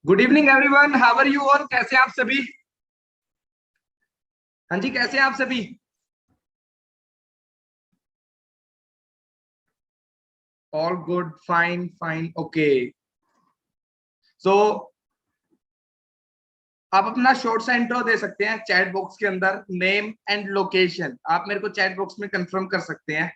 Good evening everyone, how are you all? कैसे हैं आप सभी? हाँ जी, कैसे हैं आप सभी? All good, fine fine, okay. So आप अपना शॉर्ट सा इंट्रो दे सकते हैं चैट बॉक्स के अंदर। नेम एंड लोकेशन आप मेरे को चैट बॉक्स में कंफर्म कर सकते हैं।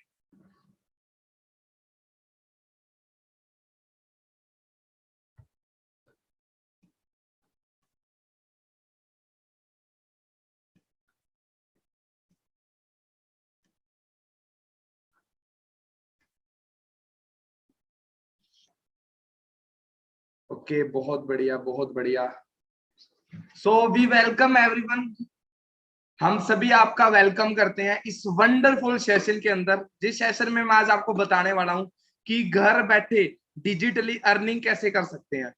ओके, बहुत बढ़िया बहुत बढ़िया। So we welcome everyone. हम सभी आपका वेलकम करते हैं इस वंडरफुल सेशन के अंदर, जिस सेशन में मैं आज आपको बताने वाला हूं कि घर बैठे डिजिटली अर्निंग कैसे कर सकते हैं।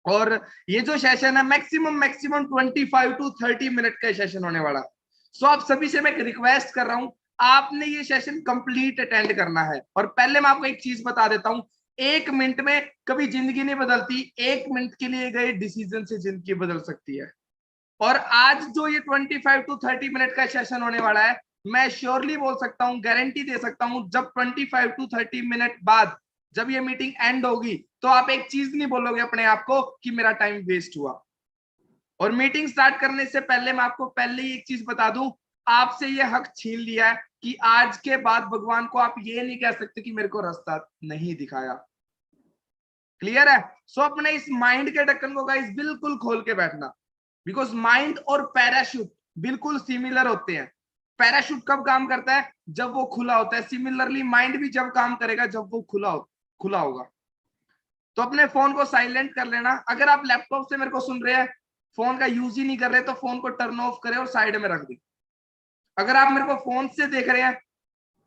और ये जो सेशन है मैक्सिमम मैक्सिमम 25 to 30 मिनट का सेशन होने वाला है। सो आप सभी से मैं एक रिक्वेस्ट कर रहा हूं, आपने ये सेशन कंप्लीट अटेंड करना है। और पहले मैं आपको एक चीज बता देता हूं, 1 मिनट में कभी जिंदगी नहीं बदलती, 1 मिनट के लिए गए डिसीजन से जिंदगी बदल सकती है। और आज जो ये 25 to 30 मिनट का सेशन होने वाला है, मैं श्योरली बोल सकता हूँ, गारंटी दे सकता हूँ, जब 25 to 30 मिनट बाद जब ये मीटिंग एंड होगी तो आप एक चीज नहीं बोलोगे अपने आप को कि मेरा टाइम वेस्ट हुआ। और मीटिंग स्टार्ट करने से पहले मैं आपको पहले ही एक चीज बता दूं, आपसे ये हक छीन लिया है कि आज के बाद भगवान को आप ये नहीं कह सकते कि मेरे को रास्ता नहीं दिखाया। क्लियर है? सो अपने इस माइंड के ढक्कन को गाइस बिल्कुल खोल के बैठना, बिकॉज माइंड और पैराशूट बिल्कुल सिमिलर होते हैं। पैराशूट कब काम करता है? जब वो खुला होता है। सिमिलरली माइंड भी जब काम करेगा जब वो खुला होगा। तो अपने फोन को साइलेंट कर लेना। अगर आप लैपटॉप से मेरे को सुन रहे हैं, फोन का यूज ही नहीं कर रहे, तो फोन को टर्न ऑफ करें और साइड में रख दें। अगर आप मेरे को फोन से देख रहे हैं,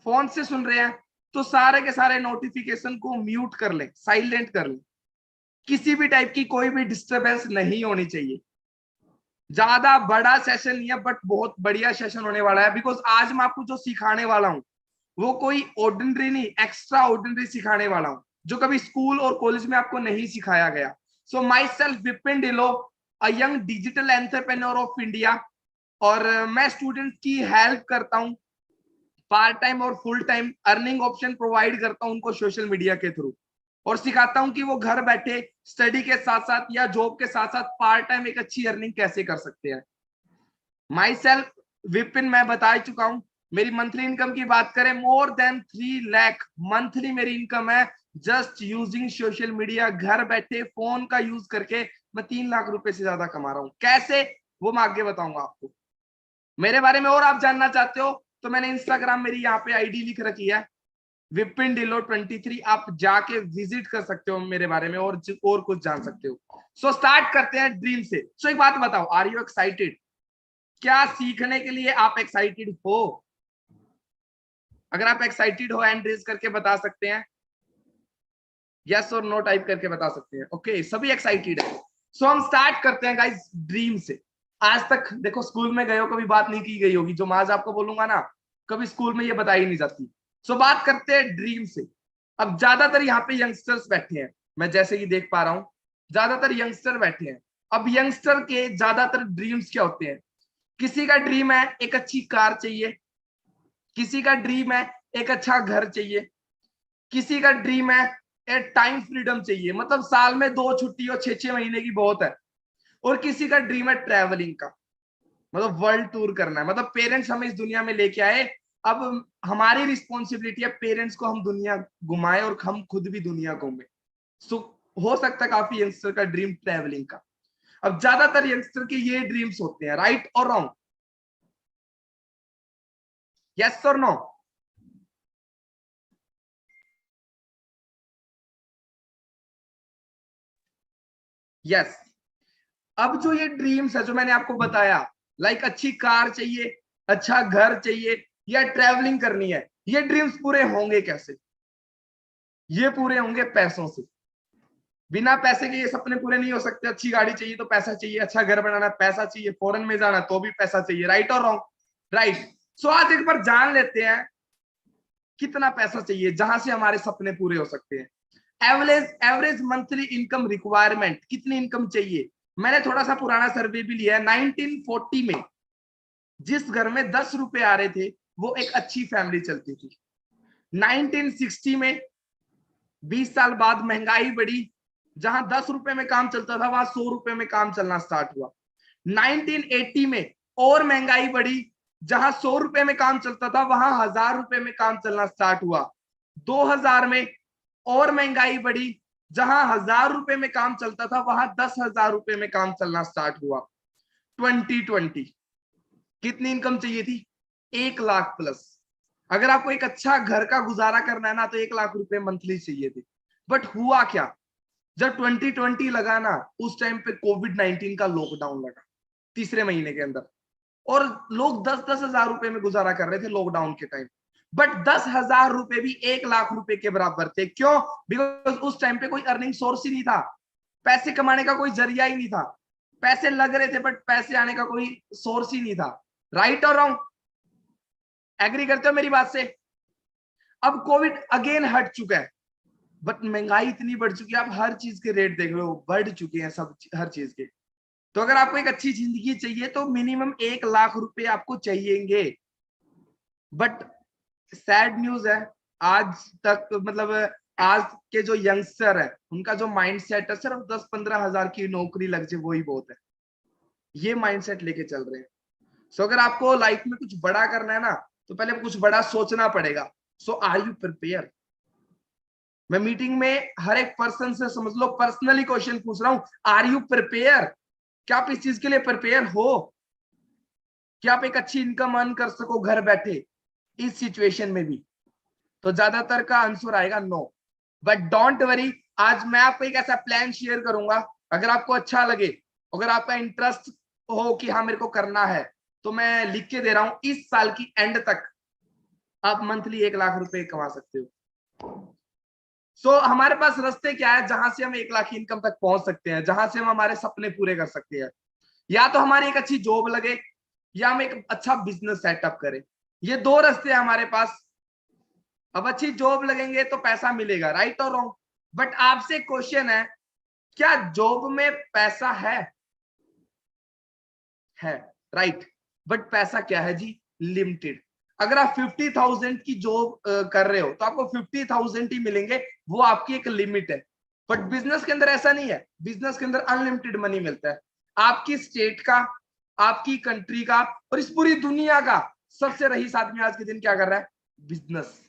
फोन से सुन रहे हैं, तो सारे के सारे नोटिफिकेशन को म्यूट कर लें, साइलेंट कर लें। किसी भी टाइप की कोई भी डिस्टरबेंस नहीं होनी चाहिए। ज्यादा बड़ा सेशन नहीं है, बट बहुत बढ़िया सेशन होने वाला है। बिकॉज आज मैं आपको जो सिखाने वाला हूँ वो कोई ऑर्डिनरी नहीं, एक्स्ट्रा ऑर्डिनरी सिखाने वाला हूँ, जो कभी स्कूल और कॉलेज में आपको नहीं सिखाया गया। So myself Vipin Dhillon, a young digital entrepreneur of India. और मैं स्टूडेंट की हेल्प करता हूँ, पार्ट टाइम और full time earning option provide करता हूँ उनको सोशल मीडिया के थ्रू। और सिखाता हूं कि वो घर बैठे स्टडी के साथ साथ या जॉब के साथ साथ पार्ट टाइम एक अच्छी अर्निंग कैसे कर सकते हैं। माई सेल्फ विपिन, मैं बता चुका हूं। मेरी मंथली इनकम की बात करें, मोर देन 3 लाख मंथली मेरी इनकम है, जस्ट यूजिंग सोशल मीडिया। घर बैठे फोन का यूज करके मैं 3 लाख रुपए से ज्यादा कमा रहा हूं। कैसे, वो मैं आगे बताऊंगा आपको। मेरे बारे में और आप जानना चाहते हो तो मैंने इंस्टाग्राम मेरी यहाँ पे आईडी लिख रखी है, विपिन ढिल्लो 23। आप जाके विजिट कर सकते हो मेरे बारे में और कुछ जान सकते हो। सो स्टार्ट करते हैं ड्रीम से। सो एक बात बताओ, आर यू एक्साइटेड? क्या सीखने के लिए आप एक्साइटेड हो? अगर आप एक्साइटेड हो हैंड रेज करके बता सकते हैं, यस और नो टाइप करके बता सकते हैं। ओके, सभी एक्साइटेड है। सो हम स्टार्ट करते हैं गाइस ड्रीम से। आज तक देखो स्कूल में गए हो, कभी बात नहीं की गई होगी, जो मैं आज आपको बोलूंगा ना, कभी स्कूल में ये बताई नहीं जाती। सो बात करते हैं ड्रीम से। अब ज्यादातर यहाँ पे यंगस्टर्स बैठे हैं, मैं जैसे कि देख पा रहा हूँ, ज्यादातर यंगस्टर बैठे हैं। अब यंगस्टर के ज्यादातर ड्रीम्स क्या होते हैं? किसी का ड्रीम है एक अच्छी कार चाहिए, किसी का ड्रीम है एक अच्छा घर चाहिए, किसी का ड्रीम है एक टाइम फ्रीडम चाहिए, मतलब साल में 2 छुट्टी और 6 6 महीने की बहुत है। और किसी का ड्रीम है ट्रैवलिंग का, मतलब वर्ल्ड टूर करना है। मतलब पेरेंट्स हमें इस दुनिया में लेके आए, अब हमारी रिस्पॉन्सिबिलिटी है पेरेंट्स को हम दुनिया घुमाएं और हम खुद भी दुनिया घूमे। सो हो सकता है काफी यंगस्टर का ड्रीम ट्रैवलिंग का। अब ज्यादातर यंगस्टर के ये ड्रीम्स होते हैं, राइट और रॉन्ग? यस और नो? यस। अब जो ये ड्रीम्स है जो मैंने आपको बताया, लाइक अच्छी कार चाहिए, अच्छा घर चाहिए, या ट्रैवलिंग करनी है, ये ड्रीम्स पूरे होंगे कैसे? ये पूरे होंगे पैसों से। बिना पैसे के ये सपने पूरे नहीं हो सकते। अच्छी गाड़ी चाहिए तो पैसा चाहिए, अच्छा घर बनाना पैसा चाहिए, फॉरेन में जाना तो भी पैसा चाहिए, राइट और रॉन्ग? राइट। सो आज एक बार जान लेते हैं कितना पैसा चाहिए जहां से हमारे सपने पूरे हो सकते हैं। Average average monthly income requirement, कितनी इनकम चाहिए। मैंने थोड़ा सा पुराना सर्वे भी लिया है। 1940 में जिस घर में 10 रुपए आ रहे थे वो एक अच्छी फैमिली चलती थी। 1960 में 20 साल बाद महंगाई बढ़ी, जहां 10 रुपए में काम चलता था वहां 100 रुपए में काम चलना स्टार्ट हुआ। 1980 में और महंगाई बढ़ी, जहां 100 रुपए में काम चलता था वहां 1000 रुपए में काम चलना स्टार्ट हुआ। 2000 में और महंगाई बढ़ी, जहां 1000 रुपए में काम चलता था वहां 10,000 रुपए में काम चलना स्टार्ट हुआ। 2020 कितनी इनकम चाहिए थी, 1 लाख प्लस। अगर आपको एक अच्छा घर का गुजारा करना है ना तो 1 लाख रुपए मंथली चाहिए थे। बट हुआ क्या, जब 2020 लगा ना उस टाइम पे कोविड-19 का लॉकडाउन लगा तीसरे महीने के अंदर, और लोग 10-10 हजार रुपए में गुजारा कर रहे थे लॉकडाउन के टाइम। बट 10,000 रुपए भी 1 लाख रुपए के बराबर थे। क्यों, बिकॉज उस टाइम पे कोई अर्निंग सोर्स ही नहीं था, पैसे कमाने का कोई जरिया ही नहीं था। पैसे लग रहे थे बट पैसे आने का कोई सोर्स ही नहीं था। राइट और रॉन्ग, एग्री करते हो मेरी बात से। अब कोविड अगेन हट चुका है, बट महंगाई इतनी बढ़ चुकी है, आप हर चीज के रेट देख लो बढ़ चुके हैं सब, हर चीज के। तो अगर आपको एक अच्छी जिंदगी चाहिए तो मिनिमम 1 लाख रुपए आपको चाहिएंगे। बट सैड न्यूज है, आज तक मतलब आज के जो यंगस्टर है उनका जो माइंडसेट है सिर्फ 10-15 हजार की नौकरी लग जाए वही बहुत है, ये माइंडसेट लेके चल रहे हैं। सो अगर आपको लाइफ में कुछ बड़ा करना है ना तो पहले कुछ बड़ा सोचना पड़ेगा। सो आर यू प्रिपेयर। मैं मीटिंग में हर एक पर्सन से समझ लो पर्सनली क्वेश्चन पूछ रहा हूं, आर यू प्रिपेयर। क्या आप इस चीज के लिए प्रिपेयर हो कि आप एक अच्छी इनकम अर्न कर सको घर बैठे इस सिचुएशन में भी। तो ज्यादातर का आंसर आएगा नो। बट डोंट वरी, आज मैं आपको एक ऐसा प्लान शेयर करूंगा, अगर आपको अच्छा लगे, अगर आपका इंटरेस्ट हो कि हाँ मेरे को करना है, तो मैं लिख के दे रहा हूं इस साल की एंड तक आप मंथली 1 लाख रुपए कमा सकते हो। सो हमारे पास रास्ते क्या है जहां से हम 1 लाख की इनकम तक पहुंच सकते हैं, जहां से हम हमारे सपने पूरे कर सकते हैं। या तो हमारी एक अच्छी जॉब लगे या हम एक अच्छा बिजनेस सेटअप करें। ये दो रास्ते हैं हमारे पास। अब अच्छी जॉब लगेंगे तो पैसा मिलेगा, राइट और रॉन्ग। बट आपसे क्वेश्चन है, क्या जॉब में पैसा है राइट। बट पैसा क्या है जी, लिमिटेड। अगर आप 50,000 की जॉब कर रहे हो तो आपको 50,000 ही मिलेंगे, वो आपकी एक लिमिट है। बट बिजनेस के अंदर ऐसा नहीं है, बिजनेस के अंदर अनलिमिटेड मनी मिलता है। आपकी स्टेट का, आपकी कंट्री का और इस पूरी दुनिया का सबसे रईस आदमी आज के दिन क्या कर रहा है, बिजनेस।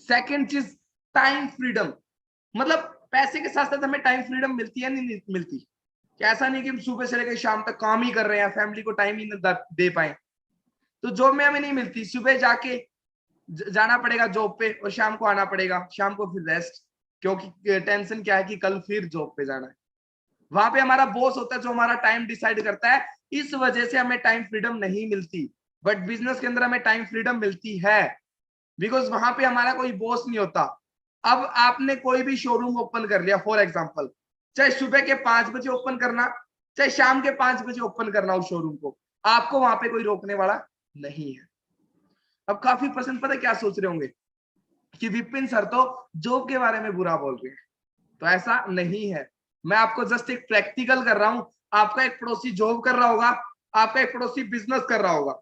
सेकेंड चीज, टाइम फ्रीडम। मतलब पैसे के साथ साथ हमें टाइम फ्रीडम मिलती है नहीं मिलती। क्या ऐसा नहीं कि हम सुबह से लेकर शाम तक काम ही कर रहे हैं, फैमिली को टाइम ही न दे पाए। तो जॉब में हमें नहीं मिलती, सुबह जाके जाना पड़ेगा जॉब पे और शाम को आना पड़ेगा, शाम को फिर रेस्ट, क्योंकि टेंशन क्या है कि कल फिर जॉब पे जाना है। वहां पे हमारा बॉस होता है जो हमारा टाइम डिसाइड करता है, इस वजह से हमें टाइम फ्रीडम नहीं मिलती। बट बिजनेस के अंदर हमें टाइम फ्रीडम मिलती है, बिकॉज वहां पे हमारा कोई बॉस नहीं होता। अब आपने कोई भी शोरूम ओपन कर लिया फॉर एग्जाम्पल, चाहे सुबह के 5 बजे ओपन करना, चाहे शाम के 5 बजे ओपन करना उस शोरूम को, आपको वहां पे कोई रोकने वाला नहीं है। अब काफी पर्सन पता क्या सोच रहे होंगे कि विपिन सर तो जॉब के बारे में बुरा बोल रहे हैं, तो ऐसा नहीं है। मैं आपको जस्ट एक प्रैक्टिकल कर रहा हूं। आपका एक पड़ोसी जॉब कर रहा होगा, आपका एक पड़ोसी बिजनेस कर रहा होगा,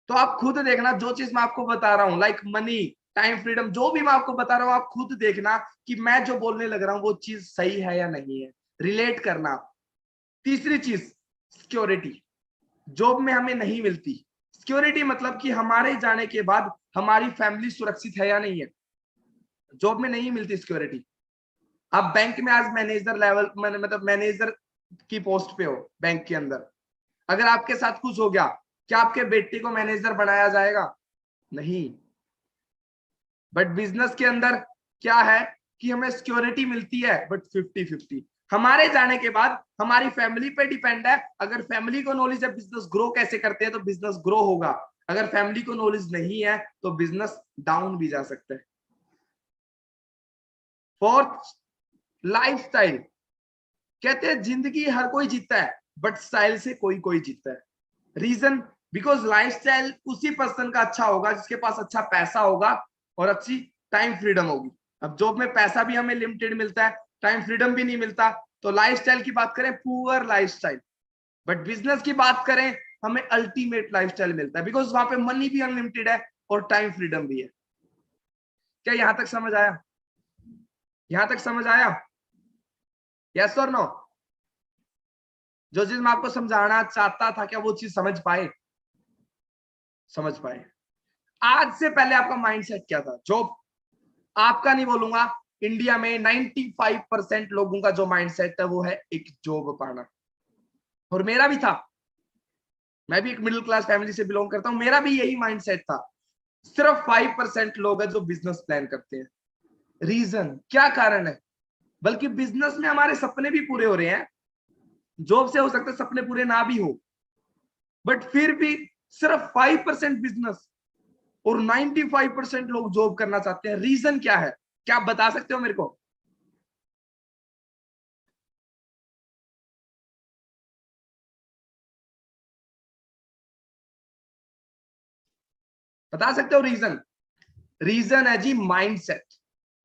तो आप खुद देखना जो चीज मैं आपको बता रहा हूं, लाइक मनी, टाइम फ्रीडम, जो भी मैं आपको बता रहा हूं, आप खुद देखना कि मैं जो बोलने लग रहा हूं वो चीज सही है या नहीं है, रिलेट करना। तीसरी चीज, सिक्योरिटी। जॉब में हमें नहीं मिलती सिक्योरिटी, मतलब कि हमारे जाने के बाद हमारी फैमिली सुरक्षित है या नहीं है, जॉब में नहीं मिलती सिक्योरिटी। आप बैंक में आज मैनेजर लेवल, मतलब मैनेजर की पोस्ट पे हो बैंक के अंदर, अगर आपके साथ कुछ हो गया, क्या आपके बेटे को मैनेजर बनाया जाएगा, नहीं। बट बिजनेस के अंदर क्या है कि हमें सिक्योरिटी मिलती है, बट 50-50 हमारे जाने के बाद हमारी फैमिली पे डिपेंड है। अगर फैमिली को नॉलेज है बिजनेस ग्रो कैसे करते हैं तो बिजनेस ग्रो होगा, अगर फैमिली को नॉलेज नहीं है तो बिजनेस डाउन भी जा सकता है। Fourth, lifestyle. कहते हैं जिंदगी हर कोई जीतता है बट स्टाइल से कोई कोई जीतता है। रीजन, बिकॉज लाइफस्टाइल उसी पर्सन का अच्छा होगा जिसके पास अच्छा पैसा होगा और अच्छी टाइम फ्रीडम होगी। अब जॉब में पैसा भी हमें लिमिटेड मिलता है, टाइम फ्रीडम भी नहीं मिलता। तो लाइफस्टाइल की बात करें, पुअर लाइफस्टाइल। बट बिजनेस की बात करें, हमें अल्टीमेट लाइफस्टाइल मिलता है, बिकॉज वहां पे मनी भी अनलिमिटेड है और टाइम फ्रीडम भी है। क्या यहां तक समझ आया? यहां तक समझ आया? यस और नो? जो चीज मैं आपको समझाना चाहता था, क्या वो चीज समझ पाए? समझ पाए? आज से पहले आपका माइंडसेट क्या था? जॉब, आपका नहीं बोलूंगा, इंडिया में 95% लोगों का जो माइंडसेट है वो है एक जॉब पाना। और मेरा भी था, मैं भी एक मिडिल क्लास फैमिली से बिलोंग करता हूं, मेरा भी यही माइंडसेट था। सिर्फ 5% लोग हैं जो बिजनेस प्लान करते हैं। रीजन क्या, कारण है? बल्कि बिजनेस में हमारे सपने भी पूरे हो रहे हैं, जॉब से हो सकता है सपने पूरे ना भी हो, बट फिर भी सिर्फ 5% बिजनेस और 95% लोग जॉब करना चाहते हैं। रीजन क्या है? क्या आप बता सकते हो मेरे को? बता सकते हो रीजन? रीजन है जी माइंडसेट।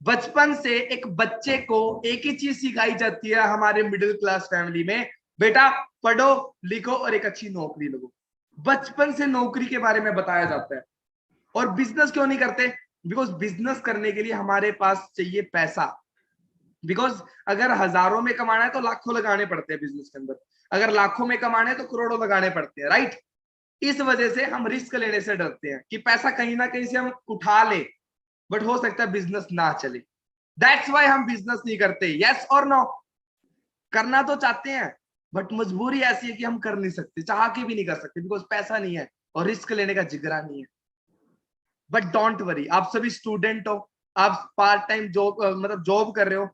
बचपन से एक बच्चे को एक ही चीज सिखाई जाती है हमारे मिडिल क्लास फैमिली में, बेटा पढ़ो लिखो और एक अच्छी नौकरी लो। बचपन से नौकरी के बारे में बताया जाता है। और बिजनेस क्यों नहीं करते? बिकॉज बिजनेस करने के लिए हमारे पास चाहिए पैसा। बिकॉज अगर हजारों में कमाना है तो लाखों लगाने पड़ते हैं बिजनेस के अंदर, अगर लाखों में कमाना है तो करोड़ों लगाने पड़ते हैं, राइट? इस वजह से हम रिस्क लेने से डरते हैं कि पैसा कहीं ना कहीं से हम उठा ले, बट हो सकता है बिजनेस ना चले। दैट्स वाई हम बिजनेस नहीं करते। यस और नो? करना तो चाहते हैं, बट मजबूरी ऐसी है कि हम कर नहीं सकते, चाह के भी नहीं कर सकते, बिकॉज पैसा नहीं है और रिस्क लेने का जिगरा नहीं है। बट डोंट वरी, आप सभी स्टूडेंट हो, आप पार्ट टाइम जॉब मतलब जॉब कर रहे हो,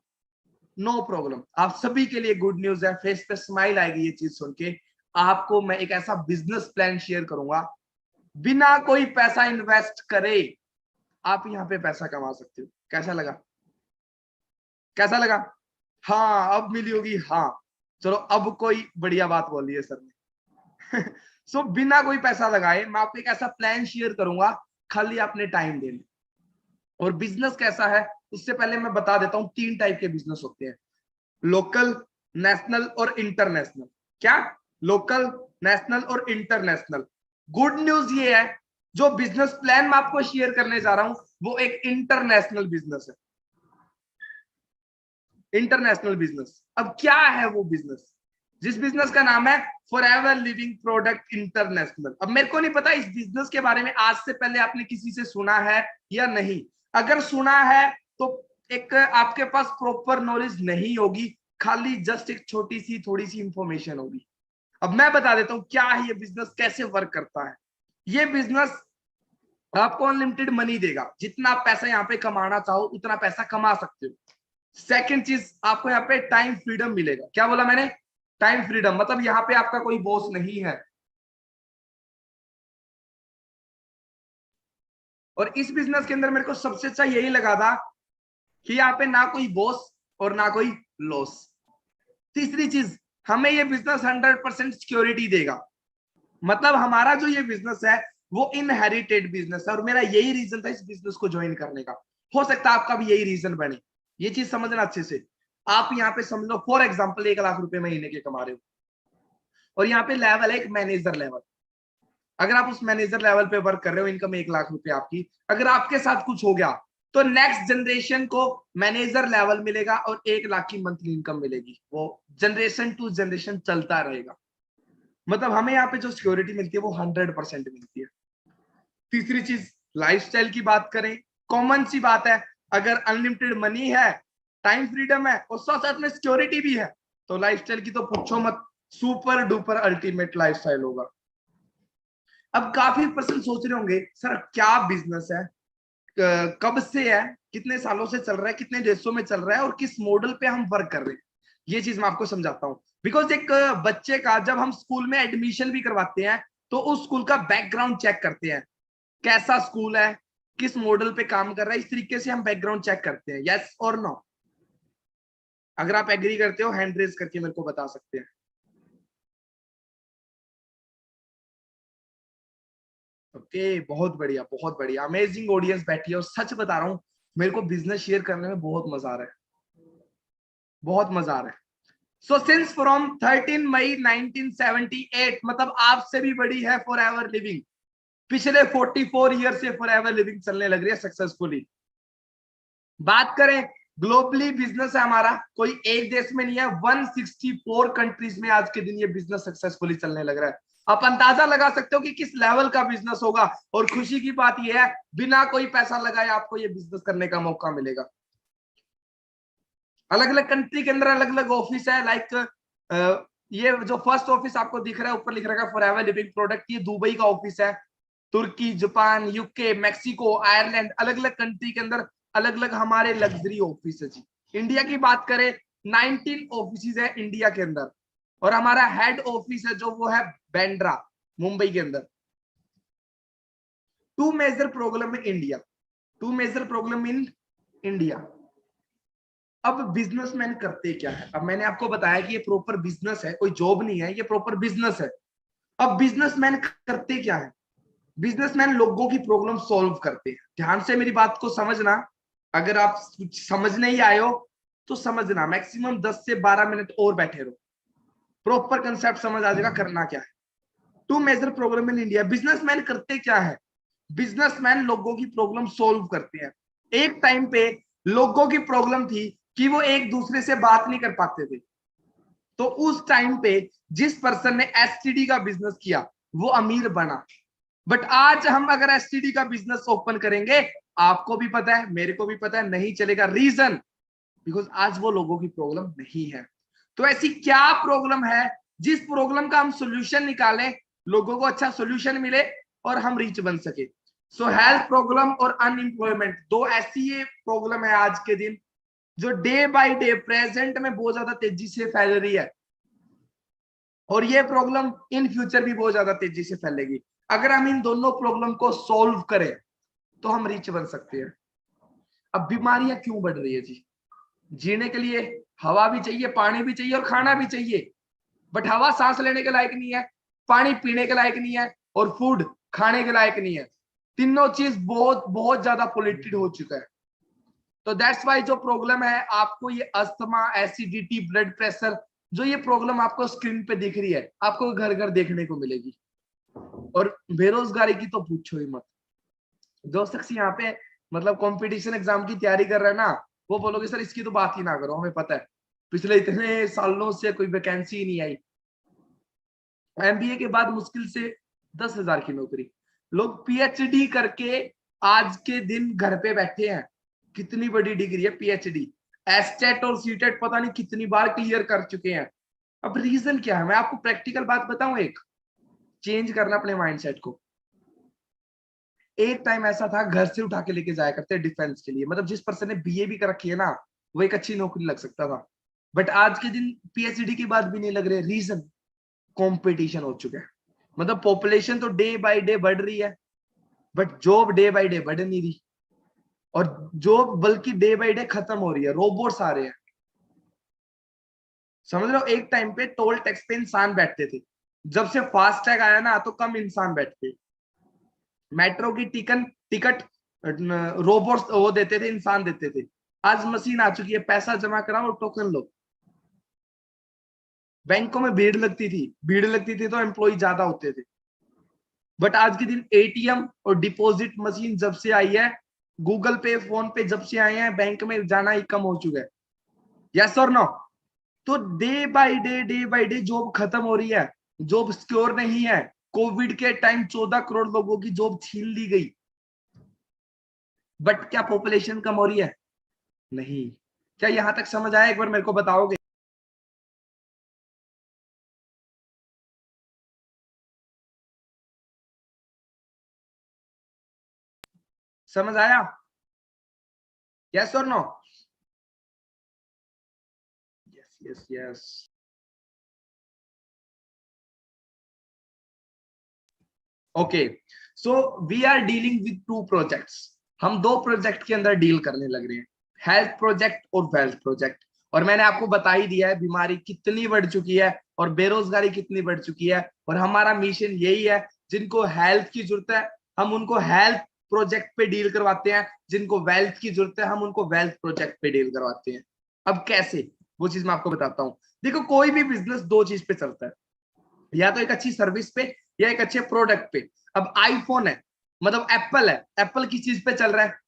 नो प्रॉब्लम। आप सभी के लिए गुड न्यूज है, फेस पे स्माइल आएगी ये चीज सुन के। आपको मैं एक ऐसा बिजनेस प्लान शेयर करूंगा, बिना कोई पैसा इन्वेस्ट करे आप यहाँ पे पैसा कमा सकते हो। कैसा लगा? कैसा लगा? हाँ अब मिली होगी, हाँ। चलो अब कोई बढ़िया बात बोली है सर ने। सो बिना कोई पैसा लगाए मैं आपको एक ऐसा प्लान शेयर करूंगा, खाली आपने टाइम देना। और बिजनेस कैसा है उससे पहले मैं बता देता हूँ, 3 टाइप के बिजनेस होते हैं, लोकल, नेशनल और इंटरनेशनल। क्या? लोकल, नेशनल और इंटरनेशनल। गुड न्यूज ये है, जो बिजनेस प्लान मैं आपको शेयर करने जा रहा हूं वो एक इंटरनेशनल बिजनेस है। International business. अब क्या है वो बिजनेस? जिस बिजनेस का नाम है फॉरएवर लिविंग प्रोडक्ट इंटरनेशनल। अब मेरे को नहीं पता इस बिजनेस के बारे में आज से पहले आपने किसी से सुना है या नहीं। अगर सुना है तो एक आपके पास प्रॉपर नॉलेज नहीं होगी, खाली जस्ट एक छोटी सी थोड़ी सी इंफॉर्मेशन होगी। अब मैं बता देता हूं क्या है ये बिजनेस, कैसे वर्क करता है। ये बिजनेस आपको अनलिमिटेड मनी देगा, जितना पैसा यहाँ पे कमाना चाहो उतना पैसा कमा सकते हो। सेकंड चीज, आपको यहाँ पे टाइम फ्रीडम मिलेगा। क्या बोला मैंने? टाइम फ्रीडम, मतलब यहाँ पे आपका कोई बॉस नहीं है। और इस बिजनेस के अंदर मेरे को सबसे अच्छा यही लगा था कि यहाँ पे ना कोई बॉस और ना कोई लॉस। तीसरी चीज, हमें ये बिजनेस 100% सिक्योरिटी देगा। मतलब हमारा जो ये बिजनेस है वो इनहेरिटेड बिजनेस है, और मेरा यही रीजन था इस बिजनेस को ज्वाइन करने का। हो सकता है आपका भी यही रीजन बने। ये चीज समझना अच्छे से। आप यहाँ पे समझ लो फॉर एग्जाम्पल 1 लाख रुपए महीने के कमा रहे हो, और यहाँ पे लेवल है एक मैनेजर लेवल। अगर आप उस मैनेजर लेवल पे वर्क कर रहे हो, इनकम 1 लाख रुपए आपकी, अगर आपके साथ कुछ हो गया तो नेक्स्ट जनरेशन को मैनेजर लेवल मिलेगा और 1 लाख की मंथली इनकम मिलेगी। वो जनरेशन टू जनरेशन चलता रहेगा। मतलब हमें यहाँ पे जो सिक्योरिटी मिलती है वो 100% मिलती है। तीसरी चीज, लाइफस्टाइल की बात करें, कॉमन सी बात है, अगर अनलिमिटेड मनी है, टाइम फ्रीडम है और साथ साथ में सिक्योरिटी भी है, तो लाइफस्टाइल की तो पूछो मत, सुपर डुपर अल्टीमेट लाइफस्टाइल होगा। अब काफी पर्सन सोच रहे होंगे सर क्या बिजनेस है, कब से है, कितने सालों से चल रहा है, कितने देशों में चल रहा है और किस मॉडल पे हम वर्क कर रहे हैं। ये चीज मैं आपको समझाता हूँ। बिकॉज एक बच्चे का जब हम स्कूल में एडमिशन भी करवाते हैं तो उस स्कूल का बैकग्राउंड चेक करते हैं, कैसा स्कूल है, किस मॉडल पे काम कर रहा है, इस तरीके से हम बैकग्राउंड चेक करते हैं। यस और नो? अगर आप एग्री करते हो हैंड रेज करके मेरे को बता सकते हैं। ओके बहुत बढ़िया, बहुत बढ़िया, अमेजिंग ऑडियंस बैठी है। और सच बता रहा हूँ, मेरे को बिजनेस शेयर करने में बहुत मजा आ रहा है, बहुत मजा आ रहा है। सो सिंस फ्रॉम 13 मई 1978, मतलब आपसे भी बड़ी है फॉर एवर लिविंग। पिछले 44 ईयर से फॉर एवर लिविंग चलने लग रही है सक्सेसफुली। बात करें ग्लोबली बिजनेस है हमारा, कोई एक देश में नहीं है, 164 कंट्रीज में आज के दिन ये बिजनेस सक्सेसफुली चलने लग रहा है। आप अंदाजा लगा सकते हो कि किस लेवल का बिजनेस होगा। और खुशी की बात यह है, बिना कोई पैसा लगाए आपको ये बिजनेस करने का मौका मिलेगा। अलग अलग कंट्री के अंदर अलग अलग ऑफिस है। लाइक ये जो फर्स्ट ऑफिस आपको दिख रहा है, ऊपर लिख रखा है फॉरएवर लिविंग प्रोडक्ट, ये दुबई का ऑफिस है। तुर्की, जापान, यूके, मैक्सिको, आयरलैंड, अलग अलग कंट्री के अंदर अलग अलग हमारे लग्जरी ऑफिस है जी। इंडिया की बात करें, 19 ऑफिस है इंडिया के अंदर, और हमारा हेड ऑफिस है जो वो है बैंड्रा, मुंबई के अंदर। Two major problem in India, two major problem in India. अब बिजनेसमैन करते क्या है? अब मैंने आपको बताया कि ये प्रॉपर बिजनेस है, कोई जॉब नहीं है, ये प्रॉपर बिजनेस है। अब बिजनेसमैन करते क्या है? बिजनेसमैन लोगों की प्रॉब्लम सॉल्व करते हैं। ध्यान से मेरी बात को समझना, अगर आप कुछ समझ नहीं आए हो तो समझना, मैक्सिमम 10 से 12 मिनट और बैठे रहो, प्रॉपर कंसेप्ट समझ आ जाएगा करना क्या है। Two major problem in India, businessman करते क्या है? बिजनेसमैन लोगों की प्रॉब्लम सॉल्व करते हैं। एक टाइम पे लोगों की प्रॉब्लम थी कि वो एक दूसरे से बात नहीं कर पाते थे, तो उस टाइम पे जिस पर्सन ने एसटीडी का बिजनेस किया वो अमीर बना। बट आज हम अगर एसटीडी का बिजनेस ओपन करेंगे, आपको भी पता है, मेरे को भी पता है, नहीं चलेगा। रीजन, बिकॉज आज वो लोगों की प्रॉब्लम नहीं है। तो ऐसी क्या प्रॉब्लम है जिस प्रॉब्लम का हम सोल्यूशन निकालें, लोगों को अच्छा सोल्यूशन मिले और हम रीच बन सके। सो हेल्थ प्रॉब्लम और अनएम्प्लॉयमेंट, दो ऐसी ये प्रॉब्लम है आज के दिन जो डे बाय डे प्रेजेंट में बहुत ज्यादा तेजी से फैल रही है, और ये प्रॉब्लम इन फ्यूचर भी बहुत ज्यादा तेजी से फैलेगी। अगर हम इन दोनों प्रॉब्लम को सॉल्व करें तो हम रिच बन सकते हैं। अब बीमारियां क्यों बढ़ रही है जी? जीने के लिए हवा भी चाहिए, पानी भी चाहिए और खाना भी चाहिए, बट हवा सांस लेने के लायक नहीं है, पानी पीने के लायक नहीं है, और फूड खाने के लायक नहीं है। तीनों चीज बहुत बहुत ज्यादा पोल्यूटेड हो चुका है। तो दैट्स वाई जो प्रॉब्लम है आपको, ये अस्थमा, एसिडिटी, ब्लड प्रेशर, जो ये प्रॉब्लम आपको स्क्रीन पे दिख रही है, आपको घर घर देखने को मिलेगी। और बेरोजगारी की तो पूछो ही मत। जो शख्स यहाँ पे मतलब कंपटीशन एग्जाम की तैयारी कर रहा है ना, वो बोलोगे सर इसकी तो बात ही ना करो, हमें पता है पिछले इतने सालों से कोई वैकेंसी ही नहीं आई। एमबीए के बाद मुश्किल से 10,000 की नौकरी, लोग पीएचडी करके आज के दिन घर पे बैठे हैं। कितनी बड़ी डिग्री है पीएचडी, एस्टेट और सीटेट पता नहीं कितनी बार क्लियर कर चुके हैं। अब रीजन क्या है? मैं आपको प्रैक्टिकल बात बताऊं, एक चेंज करना अपने माइंडसेट को। एक टाइम ऐसा था, घर से उठा के लेके जाया करते डिफेंस के लिए, मतलब जिस पर्सन ने बीए भी कर रखी है ना, वो एक अच्छी नौकरी लग सकता था। बट आज के दिन पीएचडी की बात भी नहीं लग रही। रीजन, कंपटीशन हो चुका है। मतलब पॉपुलेशन तो डे बाय डे बढ़ रही है, but job day by day बढ़ नहीं रही, और जॉब बल्कि डे बाय डे खत्म हो रही है, रोबोट्स आ रहे हैं। समझ रहे हो? एक टाइम पे टोल टैक्स पे इंसान बैठते थे, जब से फास्ट टैग आया ना तो कम इंसान बैठते। मेट्रो की टिकट रोबोट्स वो देते थे, इंसान देते थे। आज मशीन आ चुकी है, पैसा जमा कराओ टोकन लो। बैंकों में भीड़ लगती थी तो एम्प्लॉय ज्यादा होते थे। बट आज के दिन एटीएम और डिपॉजिट मशीन जब से आई है, गूगल पे, फोन पे जब से आए हैं, बैंक में जाना ही कम हो चुका है। यस और नो? तो डे बाय डे जॉब खत्म हो रही है, जॉब सिक्योर नहीं है। कोविड के टाइम 14 करोड़ लोगों की जॉब छीन ली गई, बट क्या पॉपुलेशन कम हो रही है? नहीं। क्या यहां तक समझ आया? एक बार मेरे को बताओगे? समझ आया? यस और no? Yes yes yes. Okay, so we are dealing with two projects. हम दो प्रोजेक्ट के अंदर डील करने लग रहे हैं, हेल्थ प्रोजेक्ट और वेल्थ प्रोजेक्ट। और मैंने आपको बता ही दिया है बीमारी कितनी बढ़ चुकी है और बेरोजगारी कितनी बढ़ चुकी है, और हमारा मिशन यही है, जिनको हेल्थ की जरूरत है हम उनको हेल्थ प्रोजेक्ट पे डील करवाते हैं, जिनको वेल्थ की जरूरत है हम उनको वेल्थ प्रोजेक्ट पे डील करवाते हैं। अब कैसे, वो चीज मैं आपको बताता हूँ। देखो कोई भी बिजनेस दो चीज पे चलता है, या तो एक अच्छी सर्विस पे या एक अच्छे प्रोडक्ट पे। अब आईफोन है, मतलब एप्पल है, एप्पल किस चीज पे चल रहा है?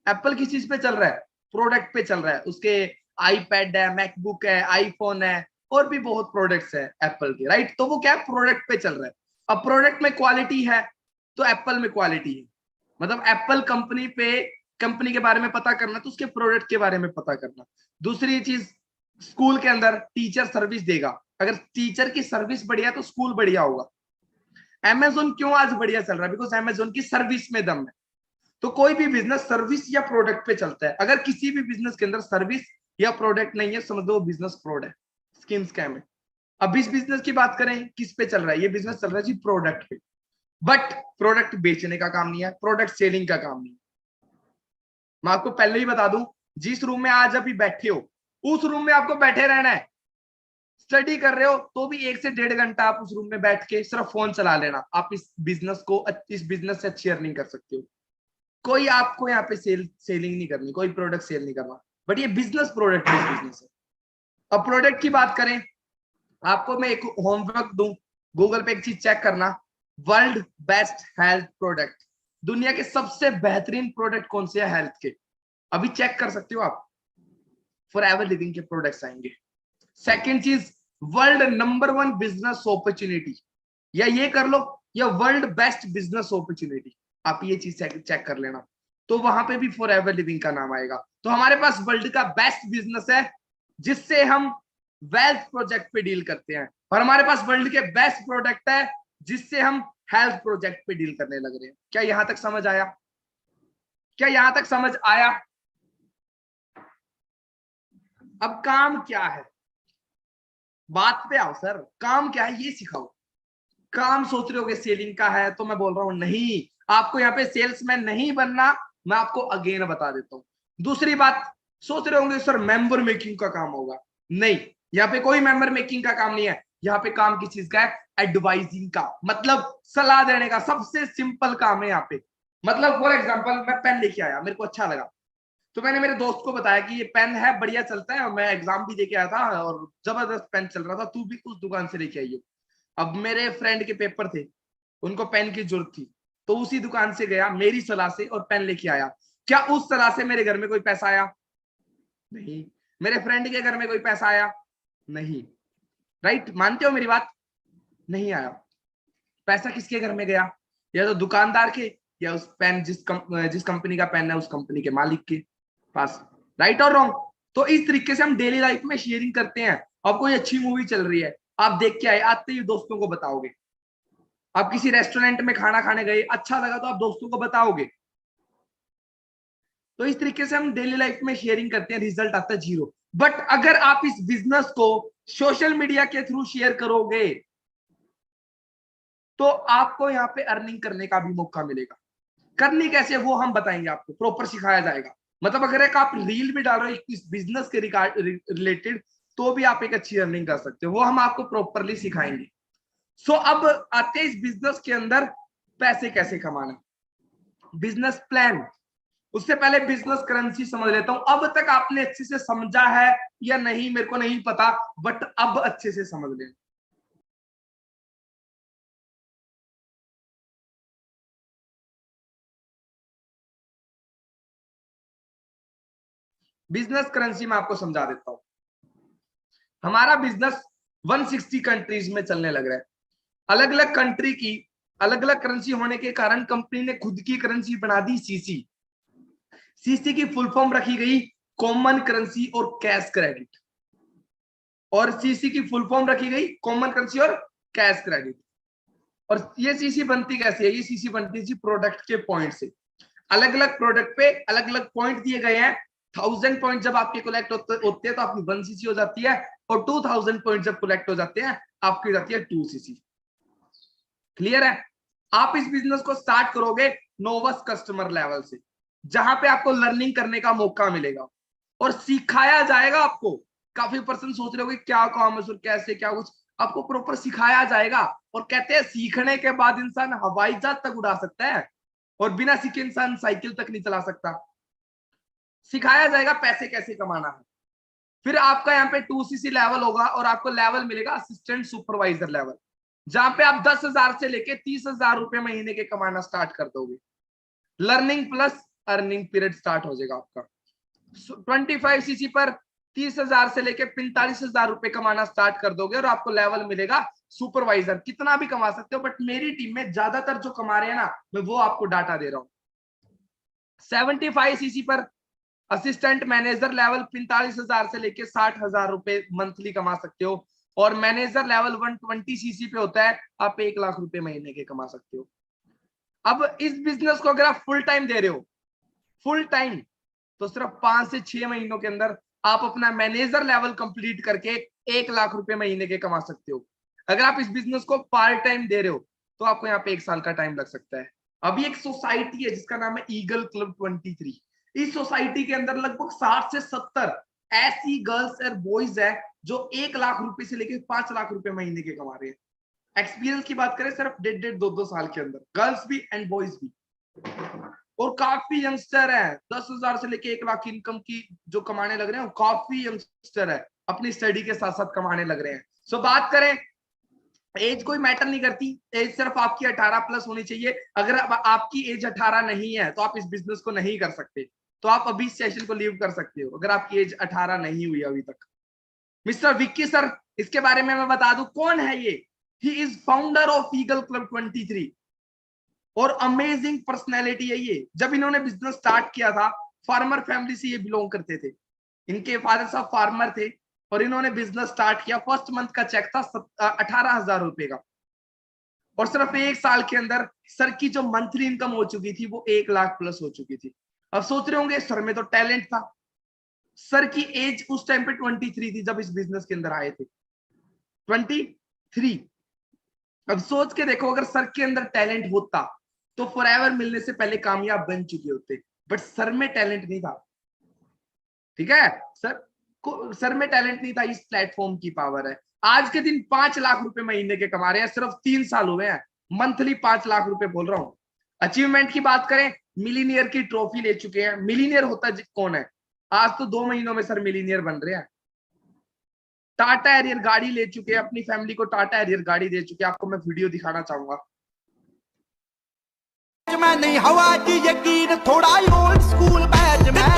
एप्पल किस चीज पे चल रहा है? प्रोडक्ट पे चल रहा है। उसके आईपैड है, मैकबुक है, आईफोन है, और भी बहुत प्रोडक्ट्स है एप्पल के, राइट? तो वो क्या है, प्रोडक्ट पे चल रहा है। अब प्रोडक्ट में क्वालिटी है तो एप्पल में क्वालिटी है, मतलब एप्पल कंपनी पे, कंपनी के बारे में पता करना तो उसके प्रोडक्ट के बारे में पता करना। दूसरी चीज, स्कूल के अंदर टीचर सर्विस देगा, अगर टीचर की सर्विस बढ़िया तो स्कूल बढ़िया होगा। अमेज़न क्यों आज बढ़िया चल रहा है? बिकॉज अमेज़न की सर्विस में दम है। तो कोई भी बिजनेस सर्विस या प्रोडक्ट पे चलता है। अगर किसी भी बिजनेस के अंदर सर्विस या प्रोडक्ट नहीं है, समझ लो बिजनेस फ्रॉड है, स्किम स्कैम है। अब इस बिजनेस की बात करें, किस पे चल रहा है? ये बिजनेस चल रहा है जी प्रोडक्ट पे, बट प्रोडक्ट बेचने का काम नहीं है, प्रोडक्ट सेलिंग का काम नहीं है। मैं आपको पहले ही बता दूं, जिस रूम में आज अभी बैठे हो उस रूम में आपको बैठे रहना है। स्टडी कर रहे हो तो भी 1 से 1.5 घंटा आप उस रूम में बैठ के सिर्फ फोन चला लेना, आप इस बिजनेस से अच्छी अर्निंग कर सकते हो। कोई आपको यहाँ पे सेलिंग नहीं करनी, कोई प्रोडक्ट सेल नहीं करना, बट ये बिजनेस प्रोडक्ट बेस्ड बिजनेस है। अब प्रोडक्ट की बात करें, आपको मैं एक होमवर्क दूं, गूगल पे एक चीज चेक करना, वर्ल्ड बेस्ट हेल्थ प्रोडक्ट, दुनिया के सबसे बेहतरीन प्रोडक्ट कौन से है हेल्थ के, अभी चेक कर सकते हो आप। फॉर एवर लिविंग के प्रोडक्ट्स आएंगे। सेकेंड चीज, वर्ल्ड नंबर 1 बिजनेस अपॉर्चुनिटी, या ये कर लो, या वर्ल्ड बेस्ट बिजनेस अपॉर्चुनिटी, आप ये चीज चेक कर लेना, तो वहां पे भी फॉर एवर लिविंग का नाम आएगा। तो हमारे पास वर्ल्ड का बेस्ट बिजनेस है जिससे हम वेल्थ प्रोजेक्ट पे डील करते हैं, और हमारे पास वर्ल्ड के बेस्ट प्रोडक्ट है जिससे हम हेल्थ प्रोजेक्ट पे डील करने लग रहे हैं। क्या यहां तक समझ आया? क्या यहां तक समझ आया? अब काम क्या है, बात पे आओ सर, काम क्या है ये सिखाओ। काम सोच रहे होगे सेलिंग का है, तो मैं बोल रहा हूं नहीं, आपको यहाँ पे सेल्समैन नहीं बनना, मैं आपको अगेन बता देता हूँ। दूसरी बात, सोच रहे होंगे सर मेंबर मेकिंग का काम होगा, नहीं, यहाँ पे कोई मेंबर मेकिंग का काम नहीं है। यहाँ पे काम किस चीज का है? एडवाइजिंग का, मतलब सलाह देने का, सबसे सिंपल काम है यहाँ पे। मतलब फॉर एग्जाम्पल, मैं पेन लेके आया, मेरे को अच्छा लगा, तो मैंने मेरे दोस्त को बताया कि ये पेन है, बढ़िया चलता है, और मैं एग्जाम भी देके आया था और जबरदस्त पेन चल रहा था, तू भी उस दुकान से लेके आइयो। अब मेरे फ्रेंड के पेपर थे, उनको पेन की जरूरत थी, तो उसी दुकान से गया मेरी सलाह से और पेन लेके आया। क्या उस सलाह से मेरे घर में कोई पैसा आया? नहीं। मेरे फ्रेंड के घर में कोई पैसा आया? नहीं। राइट, मानते हो मेरी बात? नहीं आया। पैसा किसके घर में गया? या तो दुकानदार के, या उस पेन जिस कंपनी का पेन है उस कंपनी के मालिक के पास। राइट और रॉन्ग? तो इस तरीके से हम डेली लाइफ में शेयरिंग करते हैं। अब कोई अच्छी मूवी चल रही है, आप देख के आए, आते ही दोस्तों को बताओगे। आप किसी रेस्टोरेंट में खाना खाने गए, अच्छा लगा तो आप दोस्तों को बताओगे। तो इस तरीके से हम डेली लाइफ में शेयरिंग करते हैं, रिजल्ट आता है 0। बट अगर आप इस बिजनेस को सोशल मीडिया के थ्रू शेयर करोगे तो आपको यहाँ पे अर्निंग करने का भी मौका मिलेगा। करनी कैसे वो हम बताएंगे, आपको प्रॉपर सिखाया जाएगा। मतलब अगर एक आप रील भी डाल रहे हो इस बिजनेस के रिलेटेड, तो भी आप एक अच्छी अर्निंग कर सकते हो, वो हम आपको प्रॉपरली सिखाएंगे। सो अब आते हैं इस बिजनेस के अंदर पैसे कैसे कमाना, बिजनेस प्लान। उससे पहले बिजनेस करेंसी समझ लेता हूं। अब तक आपने अच्छे से समझा है या नहीं मेरे को नहीं पता, बट अब अच्छे से समझ लें। बिजनेस करेंसी मैं आपको समझा देता हूं। हमारा बिजनेस 160 कंट्रीज में चलने लग रहा है। अलग अलग कंट्री की अलग अलग करेंसी होने के कारण कंपनी ने खुद की करेंसी बना दी, सीसी। सीसी की फुल फॉर्म रखी गई कॉमन करेंसी और कैश क्रेडिट, और सीसी की फुल फॉर्म रखी गई कॉमन करेंसी और कैश क्रेडिट। और ये सीसी बनती कैसे है? ये सीसी बनती है जी प्रोडक्ट के पॉइंट से। अलग अलग प्रोडक्ट पे अलग अलग पॉइंट दिए गए हैं। 1000 पॉइंट जब आपके कलेक्ट होते हैं तो आपकी 1 सीसी हो जाती है, और 2000 पॉइंट जब कलेक्ट हो जाते हैं आपकी हो जाती है 2 सीसी। क्लियर है? आप इस बिजनेस को स्टार्ट करोगे नोवस कस्टमर लेवल से, जहां पे आपको लर्निंग करने का मौका मिलेगा और सिखाया जाएगा आपको। काफी पर्सन सोच रहे हो कि क्या काम है सर, कैसे क्या कुछ, आपको प्रॉपर सिखाया जाएगा। और कहते हैं सीखने के बाद इंसान हवाई जहाज तक उड़ा सकता है, और बिना सीखे इंसान साइकिल तक नहीं चला सकता। सिखाया जाएगा पैसे कैसे कमाना है। फिर आपका यहाँ पे 2cc लेवल होगा और आपको लेवल मिलेगा असिस्टेंट सुपरवाइजर लेवल, जहां पे आप 10,000 से लेके 30,000 रुपए महीने के कमाना स्टार्ट कर दोगे। Learning plus earning period start हो जाएगा आपका। 25cc पर 30,000 से लेके 45,000 रुपए कमाना स्टार्ट कर दोगे और आपको लेवल मिलेगा सुपरवाइजर। कितना भी कमा सकते हो, बट मेरी टीम में ज्यादातर जो कमा रहे हैं ना, मैं वो आपको डाटा दे रहा हूं। 75cc पर असिस्टेंट मैनेजर लेवल 45,000 से लेके 60,000 रुपए मंथली कमा सकते हो, और मैनेजर लेवल 120cc पे होता है, आप 1 लाख रुपए महीने के कमा सकते हो। अब इस बिजनेस को अगर आप फुल टाइम दे रहे हो, फुल टाइम, तो सिर्फ 5 से 6 महीनों के अंदर आप अपना मैनेजर लेवल कंप्लीट करके 1 लाख रुपए महीने के कमा सकते हो। अगर आप इस बिजनेस को पार्ट टाइम दे रहे हो तो आपको यहाँ पे 1 साल का टाइम लग सकता है। अभी एक सोसाइटी है जिसका नाम है ईगल क्लब 23। इस सोसाइटी के अंदर लगभग 60 से 70 ऐसी गर्ल्स और बॉयज है जो 1 लाख रुपए से लेकर 5 लाख रुपए महीने के कमा रहे हैं। एक्सपीरियंस की बात करें सिर्फ 1.5-2 साल के अंदर, गर्ल्स भी एंड बॉयज भी। और काफी यंगस्टर है, 10,000 से लेके 1 लाख इनकम की जो कमाने लग रहे हैं, काफी यंगस्टर है, अपनी स्टडी के साथ साथ कमाने लग रहे हैं। सो बात करें, एज कोई मैटर नहीं करती, एज सिर्फ आपकी 18 प्लस होनी चाहिए। अगर आपकी एज 18 नहीं है तो आप इस बिजनेस को नहीं कर सकते, तो आप अभी इस सेशन को लीव कर सकते हो अगर आपकी एज 18 नहीं हुई अभी तक। मिस्टर विक्की सर, इसके बारे में मैं बता दूं कौन है ये। He is founder of eagle club 23 और अमेजिंग पर्सनैलिटी है ये। जब इन्होंने बिजनेस स्टार्ट किया था, फार्मर फैमिली से ये बिलोंग करते थे, इनके फादर साहब फार्मर थे और इन्होंने बिजनेस स्टार्ट किया। फर्स्ट मंथ का चेक था 18,000 रुपए का, और सिर्फ 1 साल के अंदर सर की जो मंथली इनकम हो चुकी थी वो 1 लाख प्लस हो चुकी थी। अब सोच रहे होंगे सर में तो टैलेंट था। सर की एज उस टाइम पे 23 थी जब इस बिजनेस के अंदर आए थे, 23। अब सोच के देखो, अगर सर के अंदर टैलेंट होता तो फॉरएवर मिलने से पहले कामयाब बन चुके होते, बट सर में टैलेंट नहीं था। ठीक है, सर में टैलेंट नहीं था, इस प्लेटफॉर्म की पावर है। आज के दिन 5 लाख रुपए महीने के कमा रहे हैं, सिर्फ 3 साल हुए हैं, मंथली 5 लाख रुपए बोल रहा हूं। अचीवमेंट की बात करें, मिलीनियर की ट्रॉफी ले चुके हैं। मिलीनियर होता कौन है? आज तो 2 महीनों में सर मिलीनियर बन रहे हैं। टाटा एरियर गाड़ी ले चुके हैं, अपनी फैमिली को टाटा एरियर गाड़ी दे चुके हैं। आपको मैं वीडियो दिखाना चाहूंगा। मैं नहीं हवा की यकीन थोड़ा ओल्ड स्कूल बैच में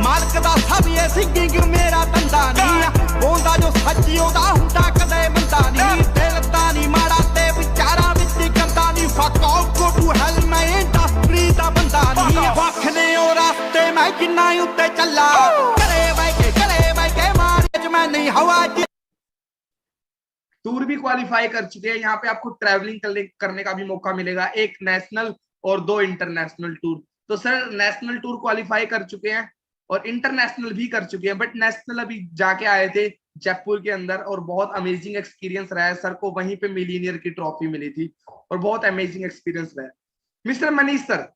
मालक दा सब ये सिंगिंग मेरा धंधा नहीं बोंदा जो सच्ची ओदा हुंदा कदे बंदा नहीं दिल दा नहीं माड़ा ते विचारां विच गंदा नहीं fuck off go to hell मैं इंडस्ट्री दा बंदा नहीं वखने ओ रास्ते मैं जिन्ना उत्ते चला करे के मार मैं नहीं हवा की। टूर भी क्वालिफाई कर चुके हैं। यहाँ पे आपको ट्रैवलिंग करने का भी मौका मिलेगा, एक नेशनल और 2 इंटरनेशनल टूर। तो सर नेशनल टूर क्वालिफाई कर चुके हैं और इंटरनेशनल भी कर चुके हैं, बट नेशनल अभी जाके आए थे जयपुर के अंदर और बहुत अमेजिंग एक्सपीरियंस रहा है। सर को वहीं पे मिलीनियर की ट्रॉफी मिली थी और बहुत अमेजिंग एक्सपीरियंस रहा है। Mister Manish sir,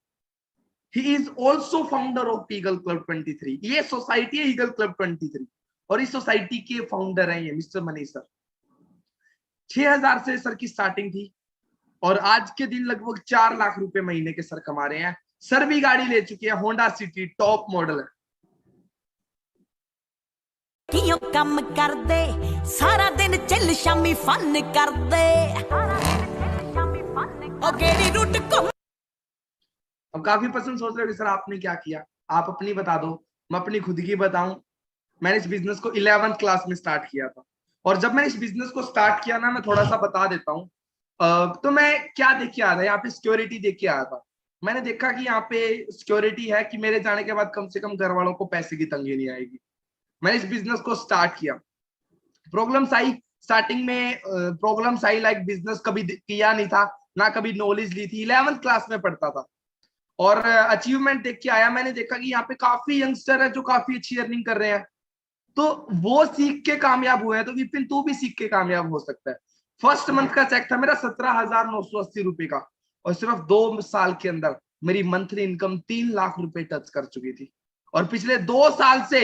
he is also founder of eagle club 23। ये सोसाइटी है ईगल क्लब 23 और इस सोसाइटी के फाउंडर हैं ये मिस्टर मनीष सर। 6,000 से सर की स्टार्टिंग थी और आज के दिन लगभग 4 लाख रुपए महीने के सर कमा रहे हैं। सर भी गाड़ी ले चुके हैं, होंडा सिटी टॉप मॉडल है। क्यों कम कर दे सारा दिन चल शामी फन कर दे ओके रूट को। अब काफी पर्सन सोच रहे हो कि सर आपने क्या किया, आप अपनी बता दो। मैं अपनी खुद की बताऊं, मैंने इस बिजनेस को 11th क्लास में स्टार्ट किया था और जब मैंने इस बिजनेस को स्टार्ट किया ना, मैं थोड़ा सा बता देता हूँ। तो मैं क्या देख के आया था, यहाँ पे सिक्योरिटी देख के आया था। मैंने देखा कि यहाँ पे सिक्योरिटी है कि मेरे जाने के बाद कम से कम घर वालों को पैसे की तंगी नहीं आएगी। मैंने इस बिजनेस को स्टार्ट किया। प्रॉब्लम्स आई स्टार्टिंग में, प्रॉब्लम्स आई लाइक बिजनेस कभी किया नहीं था, ना कभी नॉलेज ली थी, 11th क्लास में पढ़ता था और अचीवमेंट देख के आया। मैंने देखा कि यहाँ पे काफी यंगस्टर है जो काफी अच्छी अर्निंग कर रहे हैं, तो वो सीख के कामयाब हुए हैं, तो विपिन तू भी सीख के कामयाब हो सकता है। फर्स्ट मंथ का चेक था मेरा 17,980 रुपए का और सिर्फ 2 साल के अंदर मेरी मंथली इनकम 3 लाख रुपए टच कर चुकी थी। और पिछले 2 साल से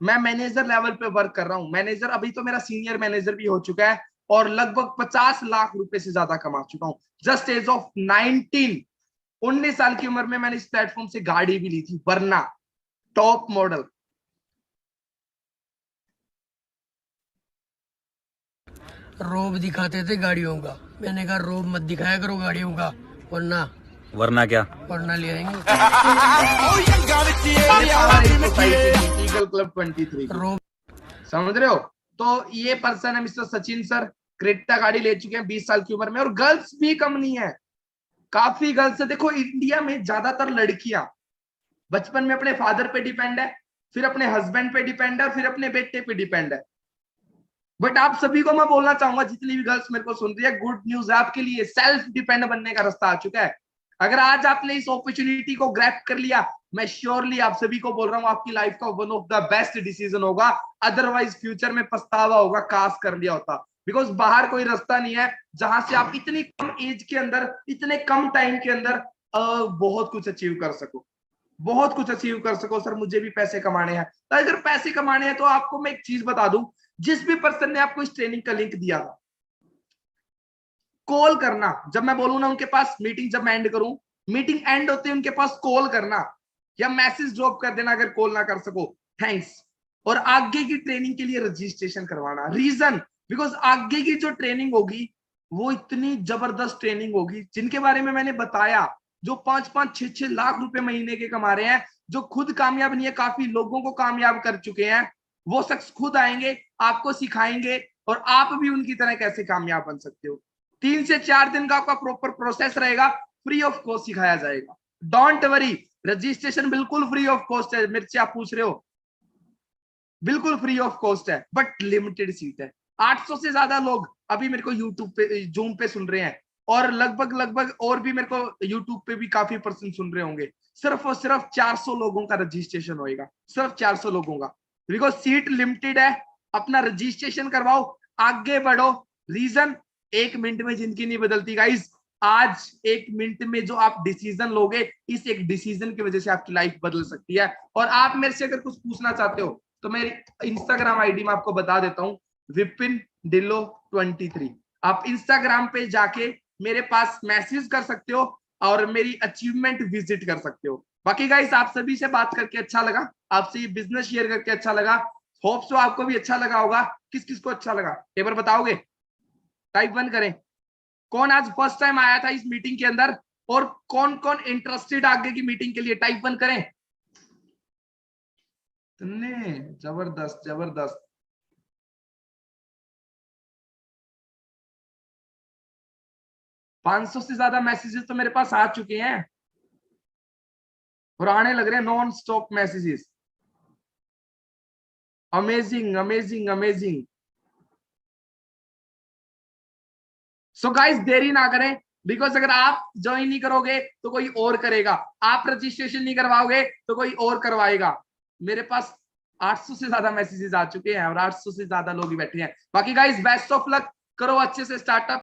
मैं मैनेजर लेवल पे वर्क कर रहा हूं। मैनेजर, अभी तो मेरा सीनियर मैनेजर भी हो चुका है और लगभग 50 लाख रुपए से ज्यादा कमा चुका हूं जस्ट एज ऑफ 19। 19 साल की उम्र में मैंने इस प्लेटफॉर्म से गाड़ी भी ली थी, वरना टॉप मॉडल। रोब दिखाते थे गाड़ियों का, मैंने कहा रोब मत दिखाया करो गाड़ियों का, वरना क्या वरना ले आएंगे। ईगल क्लब 23 रोब समझ रहे हो? तो ये पर्सन है मिस्टर सचिन सर, क्रेटा गाड़ी ले चुके हैं 20 साल की उम्र में, और गर्ल्स भी कम नहीं है, काफी गर्ल्स है। देखो इंडिया में ज्यादातर लड़कियां बचपन में अपने फादर पे डिपेंड है, फिर अपने हस्बैंड पे डिपेंड है, फिर अपने बेटे पे डिपेंड है। बट आप सभी को मैं बोलना चाहूंगा, जितनी भी गर्ल्स मेरे को सुन रही है, गुड न्यूज है आपके लिए, सेल्फ डिपेंड बनने का रास्ता आ चुका है। अगर आज आपने इस अपॉर्चुनिटी को ग्रैब कर लिया, मैं श्योरली आप सभी को बोल रहा हूं, आपकी लाइफ का one of the best decision होगा। अदरवाइज फ्यूचर में पछतावा होगा, काश कर लिया होता। बिकॉज बाहर कोई रास्ता नहीं है जहां से आप इतनी कम एज के अंदर, इतने कम टाइम के अंदर बहुत कुछ अचीव कर सको, बहुत कुछ अचीव कर सको। सर मुझे भी पैसे कमाने हैं, तो अगर पैसे कमाने हैं तो आपको मैं एक चीज बता दूं, जिस भी पर्सन ने आपको इस ट्रेनिंग का लिंक दिया था, कॉल करना। जब मैं बोलूं ना उनके पास, मीटिंग जब मैं एंड करूं, मीटिंग एंड होते ही उनके पास कॉल करना या मैसेज ड्रॉप कर देना, अगर कॉल ना कर सको थैंक्स, और आगे की ट्रेनिंग के लिए रजिस्ट्रेशन करवाना। रीजन, बिकॉज आगे की जो ट्रेनिंग होगी वो इतनी जबरदस्त ट्रेनिंग होगी, जिनके बारे में मैंने बताया, जो 5-5, 6-6 लाख रुपए महीने के कमा रहे हैं, जो खुद कामयाब नहीं है, काफी लोगों को कामयाब कर चुके हैं, वो शख्स खुद आएंगे, आपको सिखाएंगे, और आप भी उनकी तरह कैसे कामयाब बन सकते हो। 3 से 4 दिन का आपका प्रॉपर प्रोसेस रहेगा, फ्री ऑफ कॉस्ट सिखाया जाएगा। डोंट वरी, रजिस्ट्रेशन बिल्कुल फ्री ऑफ कॉस्ट है। मेरे से आप पूछ रहे हो, बिल्कुल फ्री ऑफ कॉस्ट है, बट लिमिटेड सीट है। 800 से ज्यादा लोग अभी मेरे को यूट्यूब पे, जूम पे सुन रहे हैं, और लगभग और भी मेरे को यूट्यूब पे भी काफी पर्सन सुन रहे होंगे। सिर्फ और सिर्फ 400 लोगों का रजिस्ट्रेशन होएगा, सिर्फ 400 लोगों का, बिकॉज सीट लिमिटेड है। अपना रजिस्ट्रेशन करवाओ, आगे बढ़ो। रीजन, 1 मिनट में जिंदगी नहीं बदलती गाइस। आज 1 मिनट में जो आप डिसीजन लोगे, इस एक डिसीजन की वजह से आपकी लाइफ बदल सकती है। और आप मेरे से अगर कुछ पूछना चाहते हो तो मेरी इंस्टाग्राम आईडी में आपको बता देता हूँ, विपिन ढिल्लो 23। आप इंस्टाग्राम पे जाके मेरे पास मैसेज कर सकते हो और मेरी अचीवमेंट विजिट कर सकते हो। बाकी गाइस, आप सभी से बात करके अच्छा लगा, आपसे ये बिजनेस शेयर करके अच्छा लगा। होप सो आपको भी अच्छा लगा होगा। किस किस को अच्छा लगा एक बार बताओगे? टाइप 1 करें। कौन आज फर्स्ट टाइम आया था इस मीटिंग के अंदर, और कौन कौन इंटरेस्टेड आगे की मीटिंग के लिए? टाइप 1 करें। जबरदस्त जबरदस्त। पांच 500 से ज्यादा मैसेजेस तो मेरे पास आ चुके हैं, और आने लग रहे हैं non stop messages. Amazing amazing amazing. So guys, देरी ना करें, बिकॉज अगर आप ज्वाइन नहीं करोगे तो कोई और करेगा, आप रजिस्ट्रेशन नहीं करवाओगे तो कोई और करवाएगा। मेरे पास 800 से ज्यादा मैसेजेस आ चुके हैं, और 800 से ज्यादा लोग ही बैठे हैं। बाकी गाइस, बेस्ट ऑफ लक, करो अच्छे से स्टार्टअप।